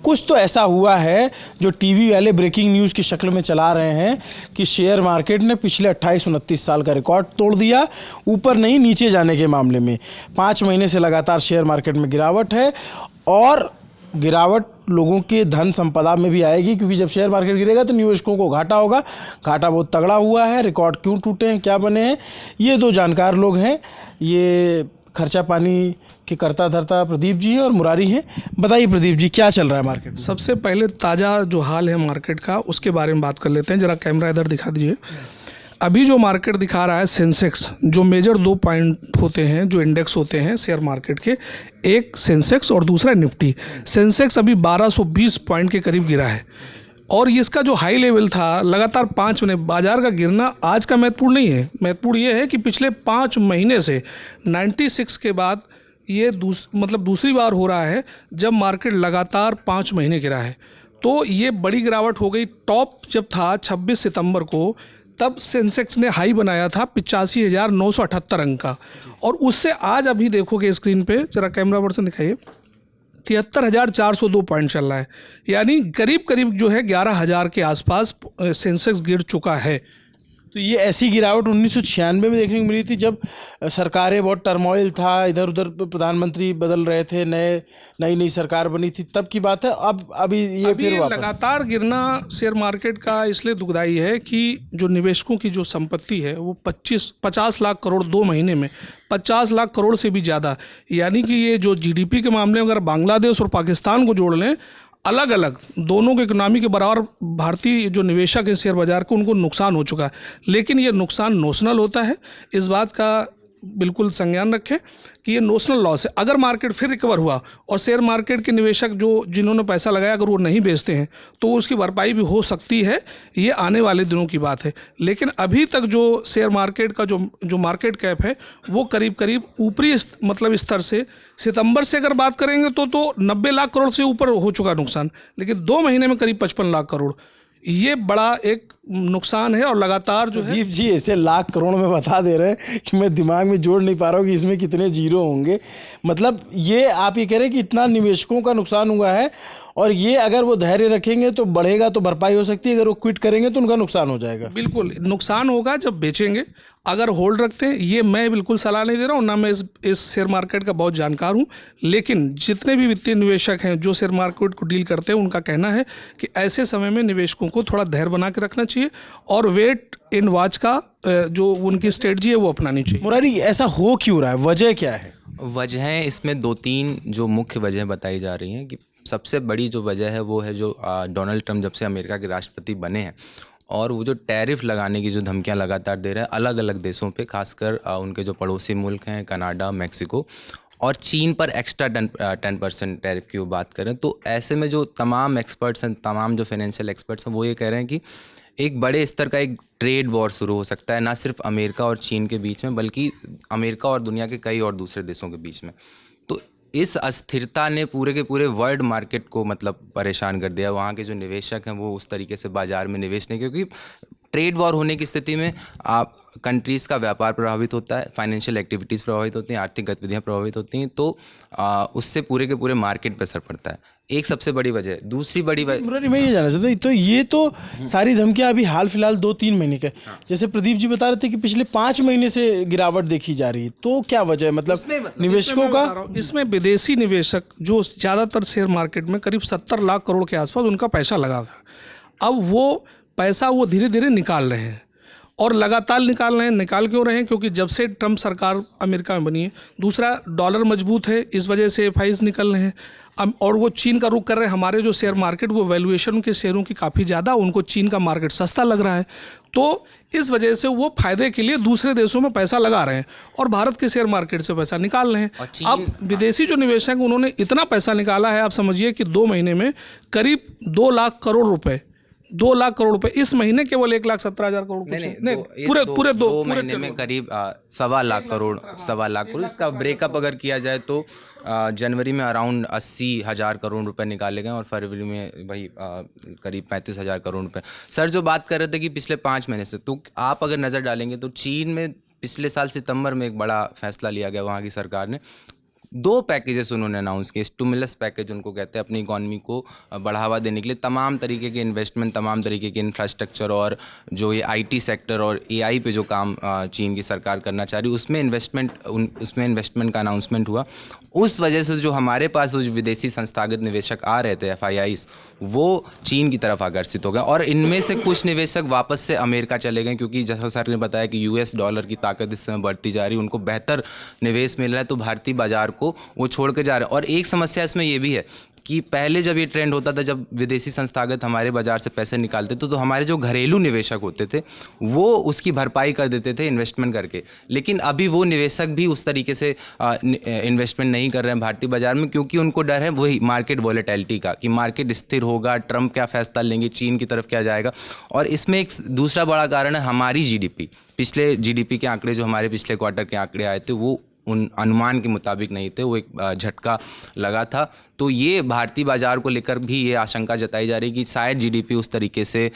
कुछ तो ऐसा हुआ है जो टीवी वाले ब्रेकिंग न्यूज़ की शक्ल में चला रहे हैं कि शेयर मार्केट ने पिछले 28-29 साल का रिकॉर्ड तोड़ दिया, ऊपर नहीं नीचे जाने के मामले में। 5 महीने से लगातार शेयर मार्केट में गिरावट है और गिरावट लोगों के धन संपदा में भी आएगी, क्योंकि जब शेयर मार्केट गिरेगा तो निवेशकों को घाटा होगा। घाटा बहुत तगड़ा हुआ है। रिकॉर्ड क्यों टूटे हैं, क्या बने हैं, ये 2 जानकार लोग हैं। ये खर्चा पानी के करता धरता प्रदीप जी हैं और मुरारी हैं। बताइए प्रदीप जी, क्या चल रहा है मार्केट में? सबसे पहले ताज़ा जो हाल है मार्केट का उसके बारे में बात कर लेते हैं। ज़रा कैमरा इधर दिखा दीजिए। अभी जो मार्केट दिखा रहा है सेंसेक्स, जो मेजर 2 पॉइंट होते हैं, जो इंडेक्स होते हैं शेयर मार्केट के, एक सेंसेक्स और दूसरा निफ्टी। सेंसेक्स अभी 1220 पॉइंट के करीब गिरा है और इसका जो हाई लेवल था लगातार 5 महीने, बाजार का गिरना आज का महत्वपूर्ण नहीं है। महत्वपूर्ण ये है कि पिछले 5 महीने से 96 के बाद ये दूसरी बार हो रहा है जब मार्केट लगातार 5 महीने गिरा है। तो ये बड़ी गिरावट हो गई। टॉप जब था 26 सितंबर को, तब सेंसेक्स ने हाई बनाया था 85,978 अंक का, और उससे आज अभी देखोगे स्क्रीन पे, जरा कैमरा पर्सन दिखाइए, 73,402 पॉइंट चल रहा है। यानी करीब करीब जो है 11,000 के आसपास सेंसेक्स गिर चुका है। तो ये ऐसी गिरावट 1996 में देखने को मिली थी, जब सरकारें बहुत टर्मोइल था, इधर उधर प्रधानमंत्री बदल रहे थे, नई सरकार बनी थी, तब की बात है। अभी ये फिर वापस लगातार गिरना शेयर मार्केट का इसलिए दुखदाई है कि जो निवेशकों की जो संपत्ति है वो 50 लाख करोड़ 2 महीने में, 50 लाख करोड़ से भी ज़्यादा। यानी कि ये जो जीडीपी के मामले में अगर बांग्लादेश और पाकिस्तान को जोड़ लें, अलग अलग दोनों के इकोनॉमी के बराबर भारतीय जो निवेशक है शेयर बाजार को, उनको नुकसान हो चुका है। लेकिन ये नुकसान नोशनल होता है, इस बात का बिल्कुल संज्ञान रखें कि ये नोशनल लॉस है। अगर मार्केट फिर रिकवर हुआ और शेयर मार्केट के निवेशक जिन्होंने पैसा लगाया अगर वो नहीं बेचते हैं तो उसकी भरपाई भी हो सकती है, ये आने वाले दिनों की बात है। लेकिन अभी तक जो शेयर मार्केट का जो मार्केट कैप है वो करीब करीब ऊपरी स्तर से, सितंबर से अगर बात करेंगे तो 90 लाख करोड़ से ऊपर हो चुका नुकसान, लेकिन 2 महीने में करीब 55 लाख करोड़, ये बड़ा एक नुकसान है। और लगातार जो है दीप जी ऐसे लाख करोड़ में बता दे रहे हैं कि मैं दिमाग में जोड़ नहीं पा रहा हूँ कि इसमें कितने जीरो होंगे। मतलब ये आप ये कह रहे हैं कि इतना निवेशकों का नुकसान हुआ है, और ये अगर वो धैर्य रखेंगे तो बढ़ेगा तो भरपाई हो सकती है, अगर वो क्विट करेंगे तो उनका नुकसान हो जाएगा। बिल्कुल नुकसान होगा जब बेचेंगे। अगर होल्ड रखते हैं, ये मैं बिल्कुल सलाह नहीं दे रहा हूँ, ना मैं इस शेयर मार्केट का बहुत जानकार हूँ, लेकिन जितने भी वित्तीय निवेशक हैं जो शेयर मार्केट को डील करते हैं उनका कहना है कि ऐसे समय में निवेशकों को थोड़ा धैर्य बना के रखना चाहिए और वेट एंड वॉच का जो उनकी स्ट्रेटजी है वो अपनानी चाहिए। मुरारी, ऐसा हो क्यों रहा है, वजह क्या है? वजहें इसमें 2-3 जो मुख्य वजह बताई जा रही हैं कि सबसे बड़ी जो वजह है वो है जो डोनाल्ड ट्रंप जब से अमेरिका के राष्ट्रपति बने हैं और वो जो टैरिफ लगाने की जो धमकियां लगातार दे रहे हैं अलग अलग देशों पे, खासकर उनके जो पड़ोसी मुल्क हैं कनाडा, मैक्सिको और चीन पर एक्स्ट्रा 10% टैरिफ की वो बात करें, तो ऐसे में जो तमाम एक्सपर्ट्स हैं, तमाम जो फाइनेंशियल एक्सपर्ट्स हैं, वो ये कह रहे हैं कि एक बड़े स्तर का एक ट्रेड वॉर शुरू हो सकता है, ना सिर्फ अमेरिका और चीन के बीच में बल्कि अमेरिका और दुनिया के कई और दूसरे देशों के बीच में। तो इस अस्थिरता ने पूरे के पूरे वर्ल्ड मार्केट को मतलब परेशान कर दिया। वहाँ के जो निवेशक हैं वो उस तरीके से बाज़ार में निवेश नहीं, क्योंकि ट्रेड वॉर होने की स्थिति में आप कंट्रीज़ का व्यापार प्रभावित होता है, फाइनेंशियल एक्टिविटीज़ प्रभावित होती हैं, आर्थिक गतिविधियाँ प्रभावित होती हैं, तो उससे पूरे के पूरे मार्केट पर असर पड़ता है। एक सबसे बड़ी वजह है। दूसरी बड़ी वजह मैं ये जानना चाहता हूँ, तो ये तो सारी धमकियाँ अभी हाल फिलहाल 2-3 महीने का, जैसे प्रदीप जी बता रहे थे कि पिछले 5 महीने से गिरावट देखी जा रही है, तो क्या वजह है? मतलब निवेशकों का, इसमें विदेशी निवेशक जो ज़्यादातर शेयर मार्केट में करीब 70 लाख करोड़ के आसपास उनका पैसा लगा था, अब वो पैसा वो धीरे धीरे निकाल रहे हैं और लगातार निकाल रहे हैं। निकाल क्यों रहे हैं? क्योंकि जब से ट्रंप सरकार अमेरिका में बनी है, दूसरा डॉलर मजबूत है, इस वजह से FIs निकल रहे हैं, और वो चीन का रुख कर रहे हैं। हमारे जो शेयर मार्केट वो वैल्यूएशन के शेयरों की काफ़ी ज़्यादा, उनको चीन का मार्केट सस्ता लग रहा है, तो इस वजह से वो फायदे के लिए दूसरे देशों में पैसा लगा रहे हैं और भारत के शेयर मार्केट से पैसा निकाल रहे हैं। अब विदेशी जो निवेशक उन्होंने इतना पैसा निकाला है, आप समझिए कि 2 महीने में करीब 2 लाख करोड़ रुपए, 2 लाख करोड़ रुपए, इस महीने केवल 1,17,000 करोड़ पूरे 2 महीने में करीब 1.25 लाख करोड़। इसका ब्रेकअप अगर किया जाए तो जनवरी में अराउंड 80,000 करोड़ रुपए निकाले गए और फरवरी में वही करीब 35,000 करोड़ रुपए। सर जो बात कर रहे थे कि पिछले 5 महीने से, तो आप अगर नज़र डालेंगे तो चीन में पिछले साल सितंबर में एक बड़ा फैसला लिया गया, वहाँ की सरकार ने 2 पैकेजेस उन्होंने अनाउंस किए स्टिमुलस पैकेज उनको कहते हैं, अपनी इकॉनमी को बढ़ावा देने के लिए तमाम तरीके के इन्वेस्टमेंट, तमाम तरीके के इंफ्रास्ट्रक्चर और जो ये IT सेक्टर और AI पे जो काम चीन की सरकार करना चाह रही, उसमें इन्वेस्टमेंट का अनाउंसमेंट हुआ। उस वजह से जो हमारे पास जो विदेशी संस्थागत निवेशक आ रहे थे FIIs, वो चीन की तरफ आकर्षित हो गए और इनमें से कुछ निवेशक वापस से अमेरिका चले गए, क्योंकि जैसा सर ने बताया कि US डॉलर की ताकत इस समय बढ़ती जा रही है, उनको बेहतर निवेश मिल रहा है, तो भारतीय बाजार को वो छोड़ के जा रहे हैं। और एक समस्या इसमें ये भी है कि पहले जब ये ट्रेंड होता था, जब विदेशी संस्थागत हमारे बाजार से पैसे निकालते थे, तो हमारे जो घरेलू निवेशक होते थे वो उसकी भरपाई कर देते थे इन्वेस्टमेंट करके। लेकिन अभी वो निवेशक भी उस तरीके से इन्वेस्टमेंट नहीं कर रहे हैं भारतीय बाजार में, क्योंकि उनको डर है वही मार्केट वॉलेटिलिटी का, कि मार्केट स्थिर होगा, ट्रंप क्या फैसला लेंगे, चीन की तरफ क्या जाएगा। और इसमें एक दूसरा बड़ा कारण है हमारी GDP। पिछले GDP के आंकड़े जो हमारे पिछले क्वार्टर के आंकड़े आए थे वो उन अनुमान के मुताबिक नहीं थे, वो एक झटका लगा था। तो ये भारतीय बाजार को लेकर भी ये आशंका जताई जा रही है कि शायद GDP उस तरीके से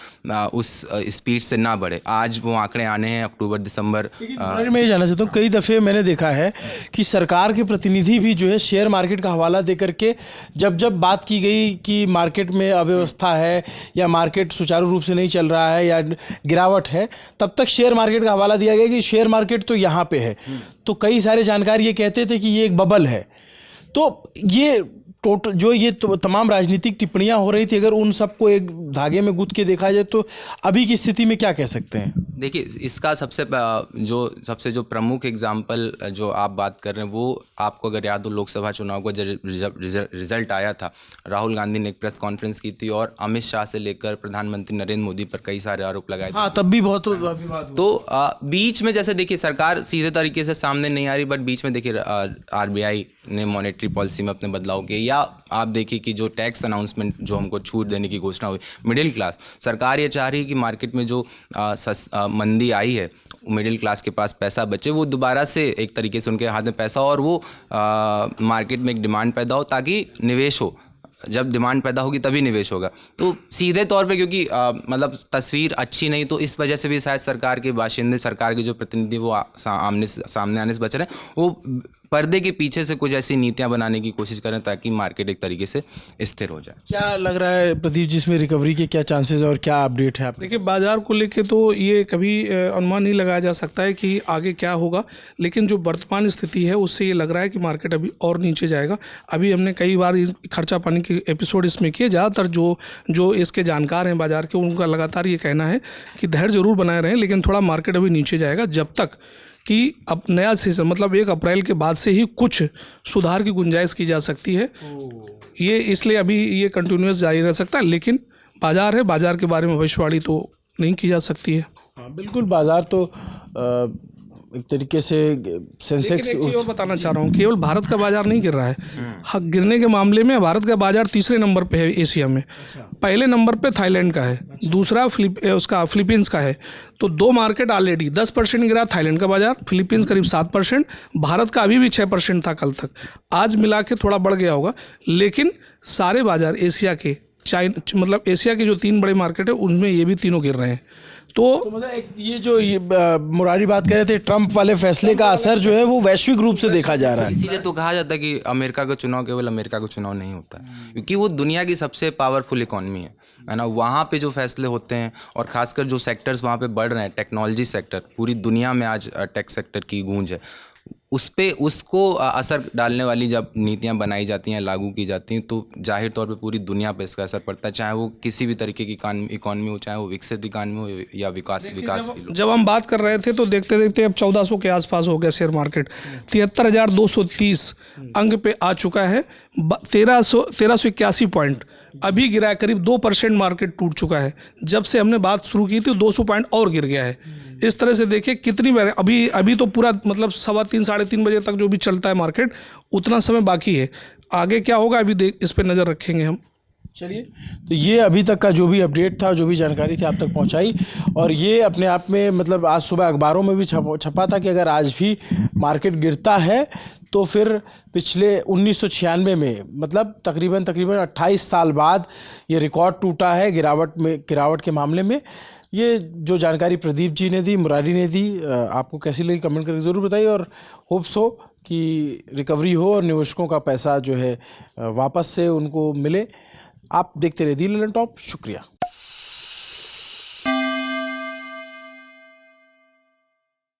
उस स्पीड से ना बढ़े। आज वो आंकड़े आने हैं अक्टूबर दिसंबर। मैं ये जानना चाहता हूँ, कई दफ़े मैंने देखा है कि सरकार के प्रतिनिधि भी जो है शेयर मार्केट का हवाला दे करके जब बात की गई कि मार्केट में अव्यवस्था है या मार्केट सुचारू रूप से नहीं चल रहा है या गिरावट है, तब तक शेयर मार्केट का हवाला दिया गया कि शेयर मार्केट तो यहाँ पे है। तो कई सारे जानकार ये कहते थे कि ये एक बबल है। तो ये टोटल जो ये तमाम राजनीतिक टिप्पणियां हो रही थी, अगर उन सबको एक धागे में गूंथ के देखा जाए तो अभी की स्थिति में क्या कह सकते हैं? देखिए, इसका सबसे जो प्रमुख एग्जाम्पल जो आप बात कर रहे हैं, वो आपको अगर याद हो, लोकसभा चुनाव का जब रिजल्ट आया था, राहुल गांधी ने एक प्रेस कॉन्फ्रेंस की थी और अमित शाह से लेकर प्रधानमंत्री नरेंद्र मोदी पर कई सारे आरोप लगाए थे। हाँ, तब भी बहुत विवाद। तो बीच में जैसे देखिए सरकार सीधे तरीके से सामने नहीं आ रही, बट बीच में देखिए RBI ने मॉनेटरी पॉलिसी में अपने बदलाव किए, या आप देखिए कि जो टैक्स अनाउंसमेंट जो हमको छूट देने की घोषणा हुई मिडिल क्लास, सरकार ये चाह रही है कि मार्केट में जो मंदी आई है, मिडिल क्लास के पास पैसा बचे, वो दोबारा से एक तरीके से उनके हाथ में पैसा और वो मार्केट में एक डिमांड पैदा हो, ताकि निवेश हो। जब डिमांड पैदा होगी तभी निवेश होगा। तो सीधे तौर पे क्योंकि मतलब तस्वीर अच्छी नहीं, तो इस वजह से भी शायद सरकार के बाशिंदे, सरकार के जो प्रतिनिधि वो सामने आने से बच रहे हैं, वो पर्दे के पीछे से कुछ ऐसी नीतियां बनाने की कोशिश करें ताकि मार्केट एक तरीके से स्थिर हो जाए। क्या लग रहा है प्रदीप जी, इसमें रिकवरी के क्या चांसेस है और क्या अपडेट है? देखिए, बाजार को लेके तो ये कभी अनुमान नहीं लगाया जा सकता है कि आगे क्या होगा, लेकिन जो वर्तमान स्थिति है उससे ये लग रहा है कि मार्केट अभी और नीचे जाएगा। अभी हमने कई बार खर्चा पानी के एपिसोड इसमें किए। ज़्यादातर जो इसके जानकार हैं बाजार के, उनका लगातार ये कहना है कि धैर्य जरूर बनाए रहें, लेकिन थोड़ा मार्केट अभी नीचे जाएगा जब तक कि अब नया सीजन मतलब 1 अप्रैल के बाद से ही कुछ सुधार की गुंजाइश की जा सकती है। ये इसलिए अभी ये कंटिन्यूस जारी रह सकता है, लेकिन बाजार है, बाजार के बारे में भविष्यवाणी तो नहीं की जा सकती है। हाँ, बिल्कुल। बाजार तो एक तरीके से सेंसेक्स। एक चीज़ और बताना चाह रहा हूँ, केवल भारत का बाजार नहीं गिर रहा है। हाँ, गिरने के मामले में भारत का बाजार तीसरे नंबर पे है एशिया में। पहले नंबर पे थाईलैंड का है, दूसरा फिलीपींस का है। तो 2 मार्केट ऑलरेडी 10% गिरा, थाईलैंड का बाजार, फिलीपींस करीब 7%, भारत का अभी भी 6% था कल तक। आज मिला के थोड़ा बढ़ गया होगा, लेकिन सारे बाजार एशिया के, मतलब एशिया के जो 3 बड़े मार्केट है उनमें ये भी तीनों गिर रहे हैं। तो मतलब ये जो मुरारी बात कर रहे थे, ट्रंप वाले फैसले का असर जो है वो वैश्विक रूप से देखा जा रहा है। इसीलिए तो कहा जाता है कि अमेरिका का चुनाव केवल अमेरिका का चुनाव नहीं होता, क्योंकि वो दुनिया की सबसे पावरफुल इकॉनमी है ना। वहाँ पे जो फैसले होते हैं और खासकर जो सेक्टर्स वहाँ पे बढ़ रहे हैं, टेक्नोलॉजी सेक्टर, पूरी दुनिया में आज टेक सेक्टर की गूंज है, उसको असर डालने वाली जब नीतियां बनाई जाती हैं, लागू की जाती हैं, तो जाहिर तौर पे पूरी दुनिया पे इसका असर पड़ता है, चाहे वो किसी भी तरीके की इकॉनमी हो, चाहे वो विकसित इकॉनमी हो या विकास। जब हम बात कर रहे थे तो देखते देखते अब 1400 के आसपास हो गया शेयर मार्केट, 73,230 अंक पे आ चुका है, 1381 पॉइंट अभी गिरा है, करीब 2% मार्केट टूट चुका है। जब से हमने बात शुरू की थी 200 पॉइंट और गिर गया है। इस तरह से देखिए कितनी बार अभी तो पूरा मतलब 3:15 साढ़े 3 बजे तक जो भी चलता है मार्केट, उतना समय बाकी है। आगे क्या होगा अभी इस पर नज़र रखेंगे हम। चलिए, तो ये अभी तक का जो भी अपडेट था, जो भी जानकारी थी आप तक पहुंचाई, और ये अपने आप में मतलब आज सुबह अखबारों में भी छपा था कि अगर आज भी मार्केट गिरता है तो फिर पिछले 1996 में मतलब तकरीबन 28 साल बाद ये रिकॉर्ड टूटा है गिरावट के मामले में। ये जो जानकारी प्रदीप जी ने दी, मुरारी ने दी, आपको कैसी लगी कमेंट करके ज़रूर बताइए, और होप सो कि रिकवरी हो और निवेशकों का पैसा जो है वापस से उनको मिले। आप देखते रहिए दी ललन टॉप। शुक्रिया।